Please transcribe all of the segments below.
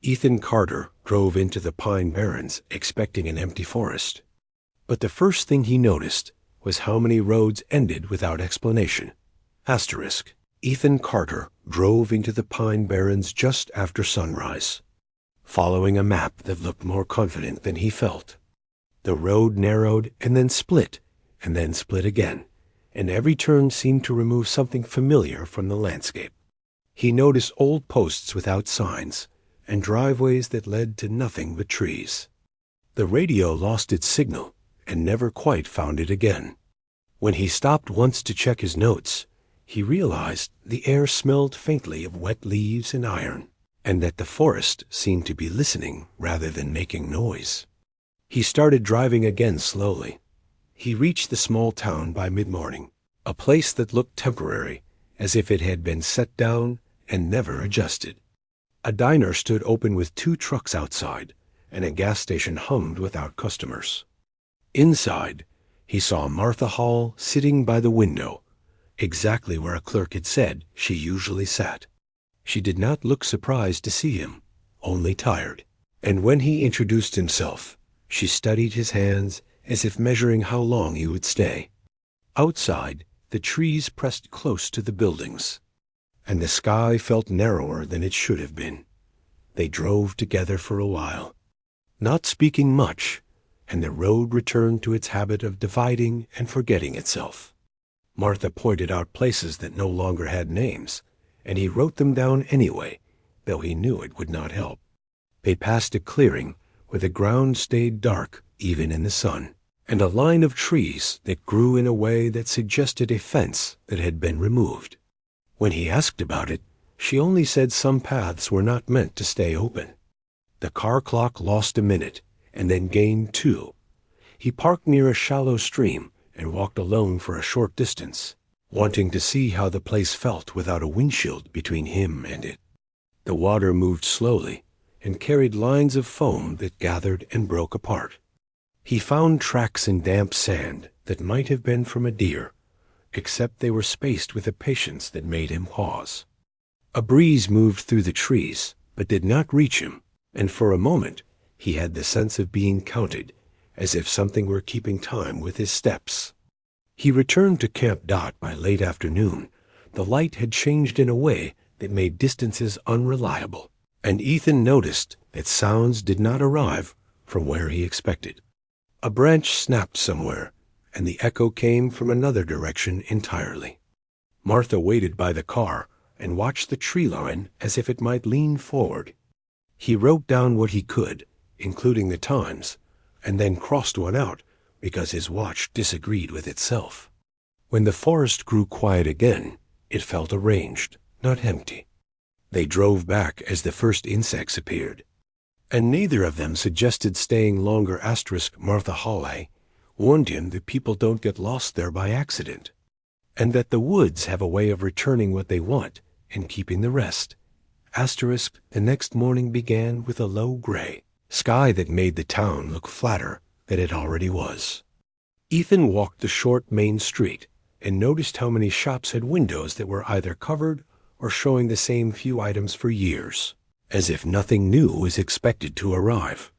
Ethan Carter drove into the Pine Barrens expecting an empty forest. But the first thing he noticed was how many roads ended without explanation. Asterisk. Ethan Carter drove into the Pine Barrens just after sunrise, following a map that looked more confident than he felt. The road narrowed and then split again, and every turn seemed to remove something familiar from the landscape. He noticed old posts without signs, and driveways that led to nothing but trees. The radio lost its signal and never quite found it again. When he stopped once to check his notes, he realized the air smelled faintly of wet leaves and iron, and that the forest seemed to be listening rather than making noise. He started driving again slowly. He reached the small town by mid-morning, a place that looked temporary, as if it had been set down and never adjusted. A diner stood open with 2 trucks outside, and a gas station hummed without customers. Inside, he saw Martha Hale sitting by the window, exactly where a clerk had said she usually sat. She did not look surprised to see him, only tired. And when he introduced himself, she studied his hands as if measuring how long he would stay. Outside, the trees pressed close to the buildings, and the sky felt narrower than it should have been. They drove together for a while, not speaking much, and the road returned to its habit of dividing and forgetting itself. Martha pointed out places that no longer had names, and he wrote them down anyway, though he knew it would not help. They passed a clearing where the ground stayed dark even in the sun, and a line of trees that grew in a way that suggested a fence that had been removed. When he asked about it, she only said some paths were not meant to stay open. The car clock lost a minute, and then gained 2. He parked near a shallow stream and walked alone for a short distance, wanting to see how the place felt without a windshield between him and it. The water moved slowly and carried lines of foam that gathered and broke apart. He found tracks in damp sand that might have been from a deer, except they were spaced with a patience that made him pause. A breeze moved through the trees, but did not reach him, and for a moment he had the sense of being counted, as if something were keeping time with his steps. He returned to Camp Dot by late afternoon. The light had changed in a way that made distances unreliable, and Ethan noticed that sounds did not arrive from where he expected. A branch snapped somewhere, and the echo came from another direction entirely. Martha waited by the car and watched the tree line as if it might lean forward. He wrote down what he could, including the times, and then crossed one out because his watch disagreed with itself. When the forest grew quiet again, it felt arranged, not empty. They drove back as the first insects appeared, and neither of them suggested staying longer. Martha Hale warned him that people don't get lost there by accident, and that the woods have a way of returning what they want and keeping the rest. The next morning began with a low gray sky that made the town look flatter than it already was. Ethan walked the short main street and noticed how many shops had windows that were either covered or showing the same few items for years, as if nothing new was expected to arrive.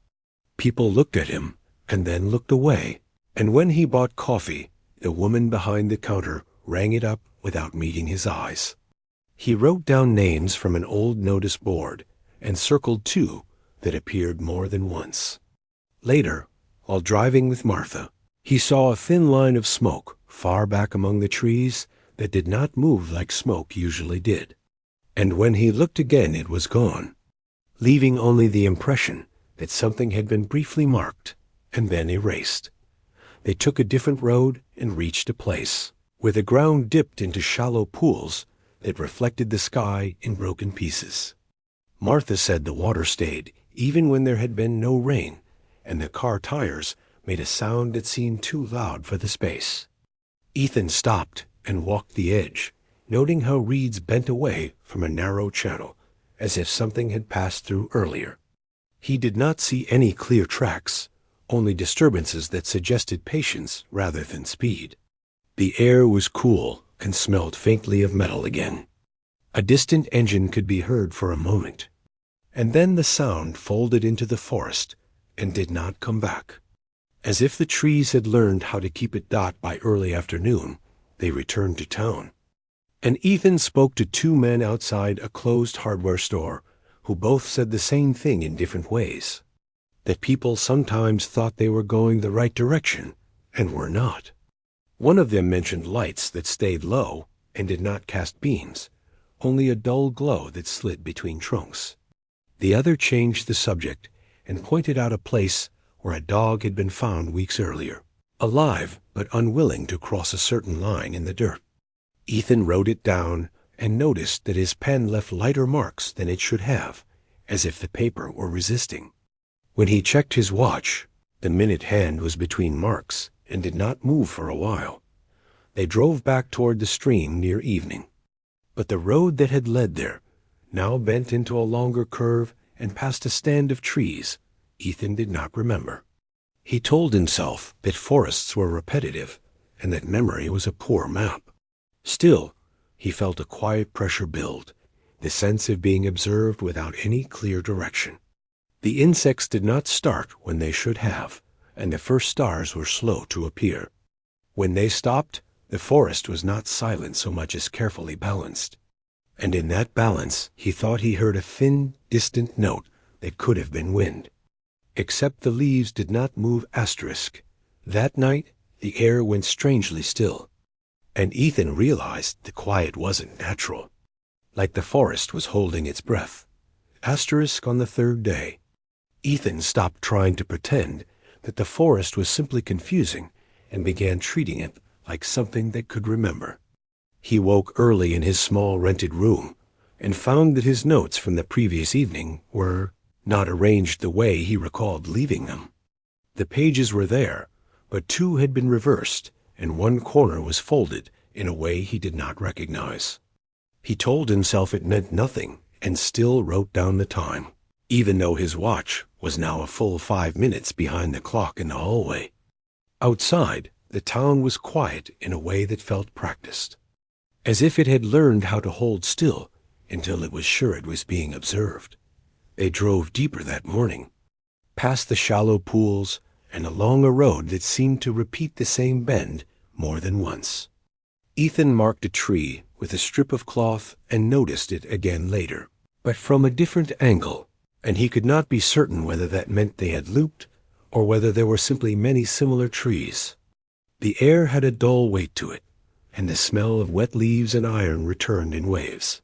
People looked at him and then looked away, and when he bought coffee, the woman behind the counter rang it up without meeting his eyes. He wrote down names from an old notice board and circled 2 that appeared more than once. Later, while driving with Martha, he saw a thin line of smoke far back among the trees that did not move like smoke usually did. And when he looked again, it was gone, leaving only the impression that something had been briefly marked and then erased. They took a different road and reached a place where the ground dipped into shallow pools that reflected the sky in broken pieces. Martha said the water stayed even when there had been no rain, and the car tires made a sound that seemed too loud for the space. Ethan stopped and walked the edge, noting how reeds bent away from a narrow channel, as if something had passed through earlier. He did not see any clear tracks, only disturbances that suggested patience rather than speed. The air was cool and smelled faintly of metal again. A distant engine could be heard for a moment, and then the sound folded into the forest and did not come back. As if the trees had learned how to keep it by early afternoon, they returned to town. And Ethan spoke to two men outside a closed hardware store who both said the same thing in different ways, that people sometimes thought they were going the right direction and were not. One of them mentioned lights that stayed low and did not cast beams, only a dull glow that slid between trunks. The other changed the subject and pointed out a place where a dog had been found weeks earlier, alive but unwilling to cross a certain line in the dirt. Ethan wrote it down and noticed that his pen left lighter marks than it should have, as if the paper were resisting. When he checked his watch, the minute hand was between marks and did not move for a while. They drove back toward the stream near evening. But the road that had led there now bent into a longer curve and past a stand of trees Ethan did not remember. He told himself that forests were repetitive and that memory was a poor map. Still, he felt a quiet pressure build, the sense of being observed without any clear direction. The insects did not start when they should have, and the first stars were slow to appear. When they stopped, the forest was not silent so much as carefully balanced. And in that balance he thought he heard a thin, distant note that could have been wind. Except the leaves did not move asterisk. That night the air went strangely still, and Ethan realized the quiet wasn't natural, like the forest was holding its breath. Asterisk on the third day. Ethan stopped trying to pretend that the forest was simply confusing and began treating it like something that could remember. He woke early in his small rented room and found that his notes from the previous evening were not arranged the way he recalled leaving them. The pages were there, but two had been reversed, and one corner was folded in a way he did not recognize. He told himself it meant nothing and still wrote down the time, even though his watch was now a full 5 minutes behind the clock in the hallway. Outside, the town was quiet in a way that felt practiced, as if it had learned how to hold still until it was sure it was being observed. They drove deeper that morning, past the shallow pools and along a road that seemed to repeat the same bend more than once. Ethan marked a tree with a strip of cloth and noticed it again later, but from a different angle, and he could not be certain whether that meant they had looped or whether there were simply many similar trees. The air had a dull weight to it, and the smell of wet leaves and iron returned in waves.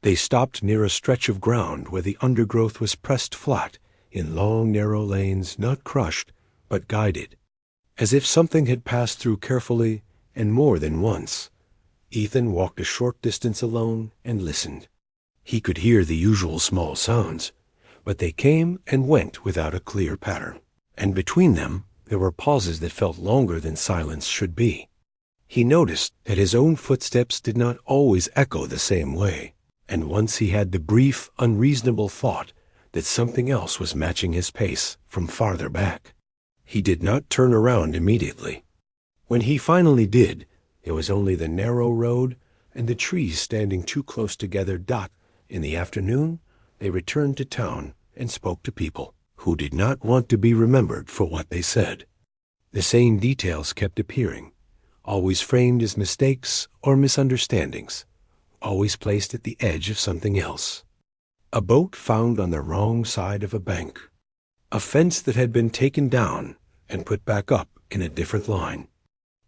They stopped near a stretch of ground where the undergrowth was pressed flat in long, narrow lanes, not crushed, but guided, as if something had passed through carefully and more than once. Ethan walked a short distance alone and listened. He could hear the usual small sounds, but they came and went without a clear pattern, and between them there were pauses that felt longer than silence should be. He noticed that his own footsteps did not always echo the same way, and once he had the brief, unreasonable thought that something else was matching his pace from farther back. He did not turn around immediately. When he finally did, it was only the narrow road and the trees standing too close together. In the afternoon, they returned to town and spoke to people who did not want to be remembered for what they said. The same details kept appearing, always framed as mistakes or misunderstandings, always placed at the edge of something else. A boat found on the wrong side of a bank. A fence that had been taken down and put back up in a different line.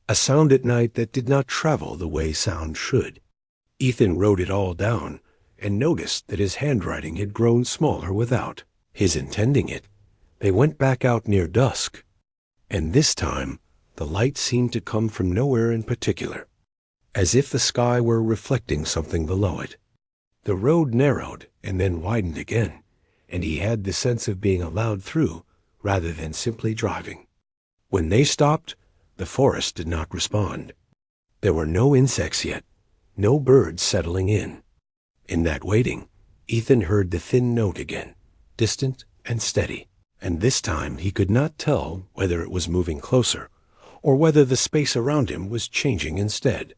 A sound at night that did not travel the way sound should. Ethan wrote it all down and noticed that his handwriting had grown smaller without his intending it. They went back out near dusk, and this time the light seemed to come from nowhere in particular, as if the sky were reflecting something below it. The road narrowed and then widened again, and he had the sense of being allowed through rather than simply driving. When they stopped, the forest did not respond. There were no insects yet, no birds settling in. In that waiting, Ethan heard the thin note again, distant and steady, and this time he could not tell whether it was moving closer or whether the space around him was changing instead.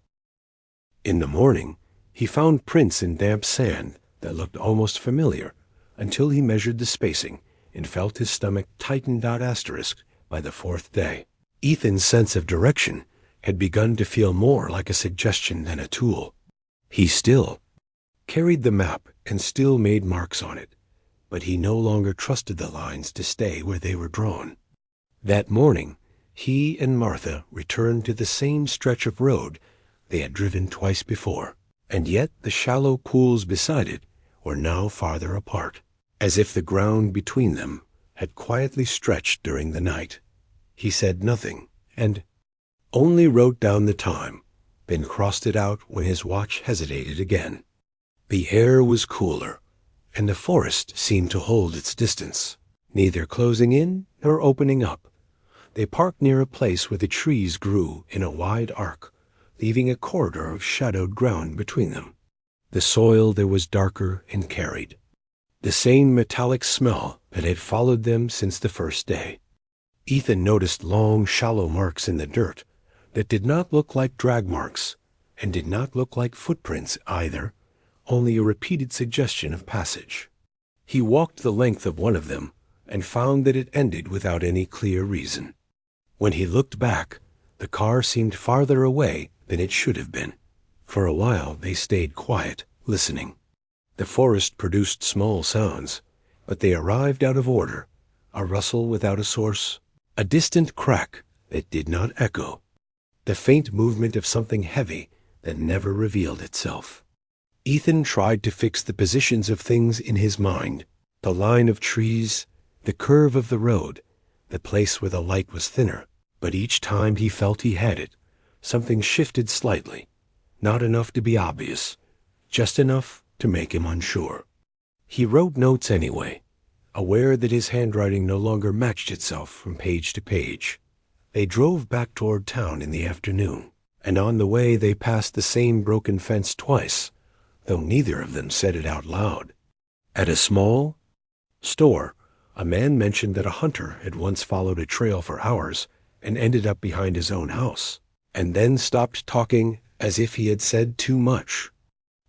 In the morning, he found prints in damp sand that looked almost familiar, until he measured the spacing and felt his stomach tightened out asterisk by the fourth day. Ethan's sense of direction had begun to feel more like a suggestion than a tool. He still carried the map and still made marks on it, but he no longer trusted the lines to stay where they were drawn. That morning, he and Martha returned to the same stretch of road they had driven twice before, and yet the shallow pools beside it were now farther apart, as if the ground between them had quietly stretched during the night. He said nothing, and only wrote down the time, then crossed it out when his watch hesitated again. The air was cooler, and the forest seemed to hold its distance, neither closing in nor opening up. They parked near a place where the trees grew in a wide arc, leaving a corridor of shadowed ground between them. The soil there was darker and carried, the same metallic smell that had followed them since the first day. Ethan noticed long, shallow marks in the dirt that did not look like drag marks and did not look like footprints either, only a repeated suggestion of passage. He walked the length of one of them and found that it ended without any clear reason. When he looked back, the car seemed farther away than it should have been. For a while they stayed quiet, listening. The forest produced small sounds, but they arrived out of order, a rustle without a source, a distant crack that did not echo, the faint movement of something heavy that never revealed itself. Ethan tried to fix the positions of things in his mind, the line of trees, the curve of the road, the place where the light was thinner, but each time he felt he had it, something shifted slightly, not enough to be obvious, just enough to make him unsure. He wrote notes anyway, aware that his handwriting no longer matched itself from page to page. They drove back toward town in the afternoon, and on the way they passed the same broken fence twice, though neither of them said it out loud. At a small store, a man mentioned that a hunter had once followed a trail for hours and ended up behind his own house, and then stopped talking as if he had said too much.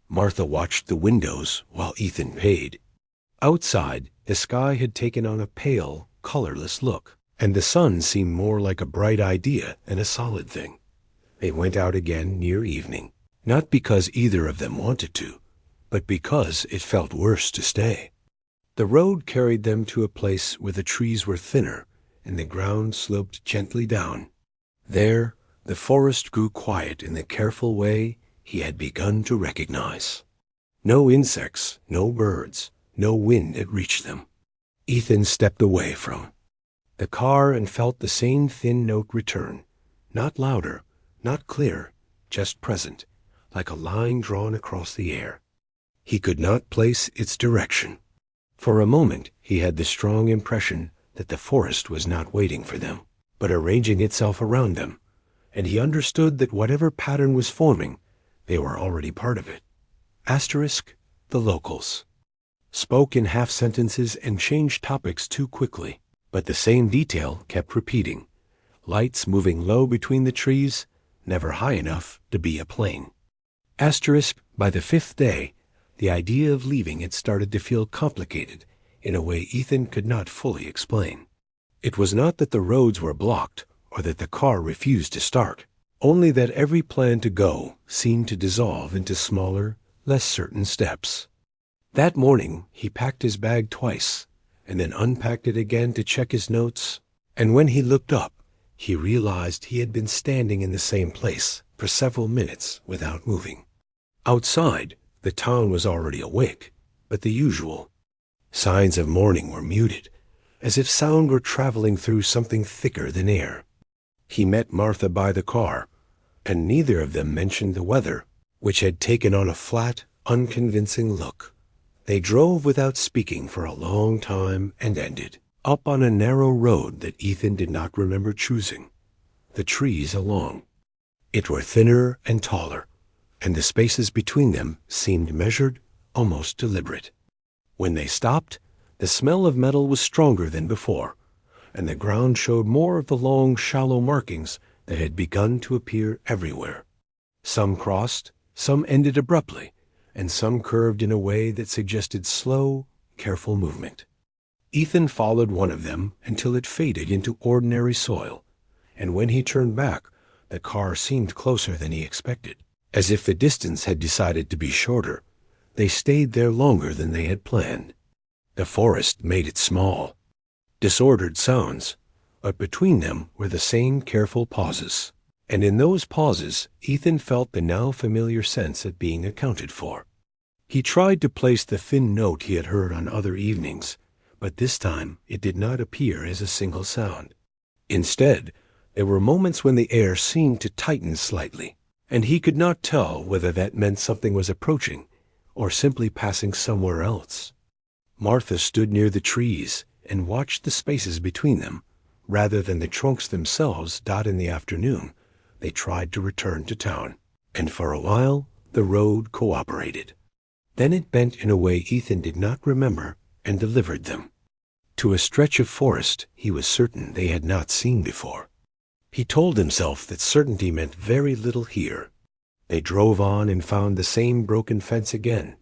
Martha watched the windows while Ethan paid. Outside, the sky had taken on a pale, colorless look, and the sun seemed more like a bright idea than a solid thing. They went out again near evening, not because either of them wanted to, but because it felt worse to stay. The road carried them to a place where the trees were thinner and the ground sloped gently down. There, the forest grew quiet in the careful way he had begun to recognize. No insects, no birds, no wind had reached them. Ethan stepped away from the car and felt the same thin note return, not louder, not clear, just present, like a line drawn across the air. He could not place its direction. For a moment he had the strong impression that the forest was not waiting for them, but arranging itself around them, and he understood that whatever pattern was forming, they were already part of it. Asterisk, the locals. Spoke in half sentences and changed topics too quickly, but the same detail kept repeating. Lights moving low between the trees, never high enough to be a plane. Asterisk, by the fifth day, the idea of leaving had started to feel complicated in a way Ethan could not fully explain. It was not that the roads were blocked or that the car refused to start, only that every plan to go seemed to dissolve into smaller, less certain steps. That morning he packed his bag twice and then unpacked it again to check his notes, and when he looked up, he realized he had been standing in the same place for several minutes without moving. Outside, the town was already awake, but the usual signs of morning were muted, as if sound were traveling through something thicker than air. He met Martha by the car, and neither of them mentioned the weather, which had taken on a flat, unconvincing look. They drove without speaking for a long time and ended up on a narrow road that Ethan did not remember choosing. The trees along it were thinner and taller, and the spaces between them seemed measured, almost deliberate. When they stopped, the smell of metal was stronger than before, and the ground showed more of the long, shallow markings that had begun to appear everywhere. Some crossed, some ended abruptly, and some curved in a way that suggested slow, careful movement. Ethan followed one of them until it faded into ordinary soil, and when he turned back, the car seemed closer than he expected. As if the distance had decided to be shorter, they stayed there longer than they had planned. The forest made it small. Disordered sounds, but between them were the same careful pauses. And in those pauses, Ethan felt the now familiar sense of being accounted for. He tried to place the thin note he had heard on other evenings, but this time it did not appear as a single sound. Instead, there were moments when the air seemed to tighten slightly, and he could not tell whether that meant something was approaching or simply passing somewhere else. Martha stood near the trees and watched the spaces between them. Rather than the trunks themselves dot in the afternoon, they tried to return to town, and for a while the road cooperated. Then it bent in a way Ethan did not remember and delivered them to a stretch of forest he was certain they had not seen before. He told himself that certainty meant very little here. They drove on and found the same broken fence again,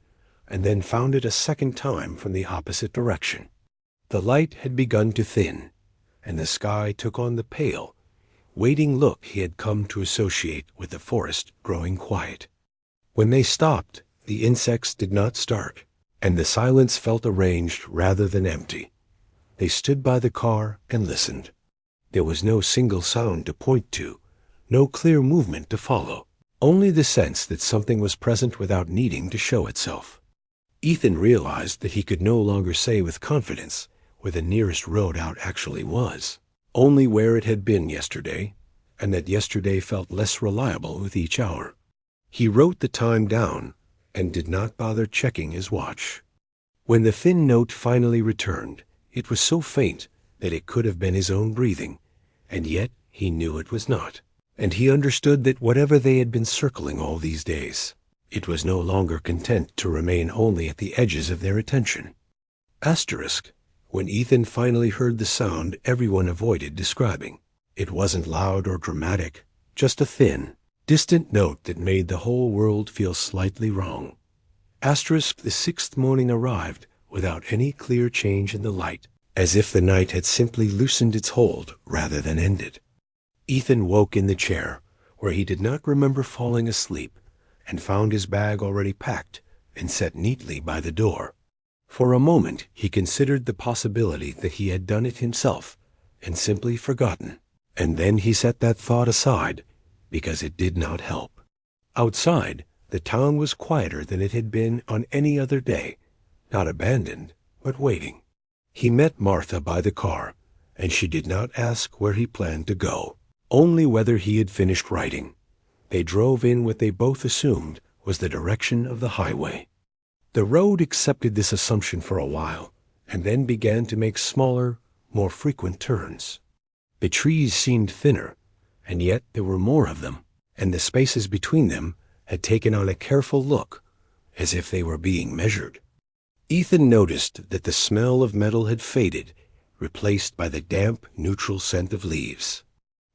and then found it a second time from the opposite direction. The light had begun to thin, and the sky took on the pale, waiting look he had come to associate with the forest growing quiet. When they stopped, the insects did not start, and the silence felt arranged rather than empty. They stood by the car and listened. There was no single sound to point to, no clear movement to follow, only the sense that something was present without needing to show itself. Ethan realized that he could no longer say with confidence where the nearest road out actually was, only where it had been yesterday, and that yesterday felt less reliable with each hour. He wrote the time down and did not bother checking his watch. When the thin note finally returned, it was so faint that it could have been his own breathing, and yet he knew it was not. And he understood that whatever they had been circling all these days, it was no longer content to remain only at the edges of their attention. Asterisk. When Ethan finally heard the sound everyone avoided describing. It wasn't loud or dramatic, just a thin, distant note that made the whole world feel slightly wrong. Asterisk. The sixth morning arrived without any clear change in the light, as if the night had simply loosened its hold rather than ended. Ethan woke in the chair, where he did not remember falling asleep, and found his bag already packed and set neatly by the door. For a moment he considered the possibility that he had done it himself and simply forgotten, and then he set that thought aside because it did not help. Outside, the town was quieter than it had been on any other day, not abandoned, but waiting. He met Martha by the car, and she did not ask where he planned to go, only whether he had finished writing. They drove in what they both assumed was the direction of the highway. The road accepted this assumption for a while, and then began to make smaller, more frequent turns. The trees seemed thinner, and yet there were more of them, and the spaces between them had taken on a careful look, as if they were being measured. Ethan noticed that the smell of metal had faded, replaced by the damp, neutral scent of leaves.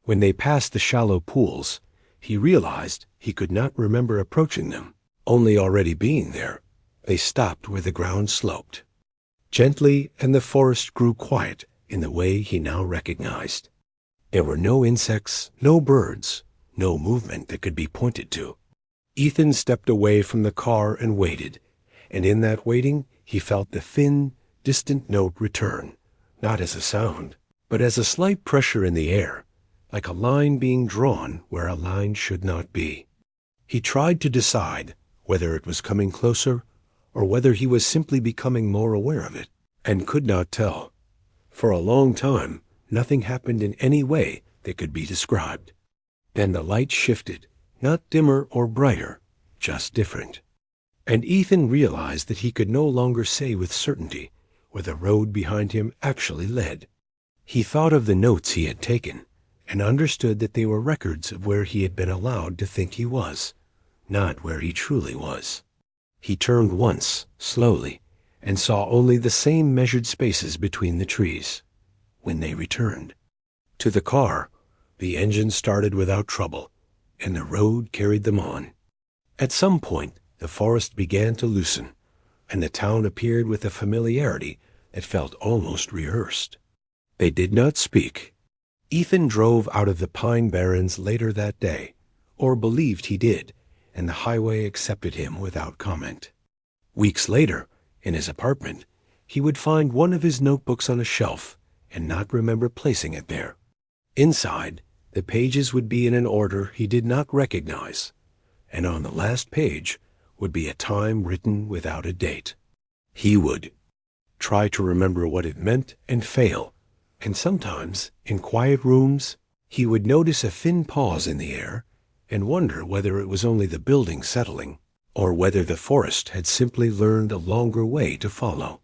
When they passed the shallow pools, he realized he could not remember approaching them, only already being there. They stopped where the ground sloped. Gently, and the forest grew quiet in the way he now recognized. There were no insects, no birds, no movement that could be pointed to. Ethan stepped away from the car and waited, and in that waiting he felt the thin, distant note return, not as a sound, but as a slight pressure in the air, like a line being drawn where a line should not be. He tried to decide whether it was coming closer or whether he was simply becoming more aware of it, and could not tell. For a long time, nothing happened in any way that could be described. Then the light shifted, not dimmer or brighter, just different. And Ethan realized that he could no longer say with certainty where the road behind him actually led. He thought of the notes he had taken, and understood that they were records of where he had been allowed to think he was, not where he truly was. He turned once, slowly, and saw only the same measured spaces between the trees. When they returned to the car, the engine started without trouble, and the road carried them on. At some point, the forest began to loosen. and the town appeared with a familiarity that felt almost rehearsed. They did not speak. Ethan drove out of the Pine Barrens later that day, or believed he did, and the highway accepted him without comment. Weeks later, in his apartment, he would find one of his notebooks on a shelf and not remember placing it there. Inside, the pages would be in an order he did not recognize, and on the last page would be a time written without a date. He would try to remember what it meant and fail, and sometimes, in quiet rooms, he would notice a thin pause in the air and wonder whether it was only the building settling, or whether the forest had simply learned a longer way to follow.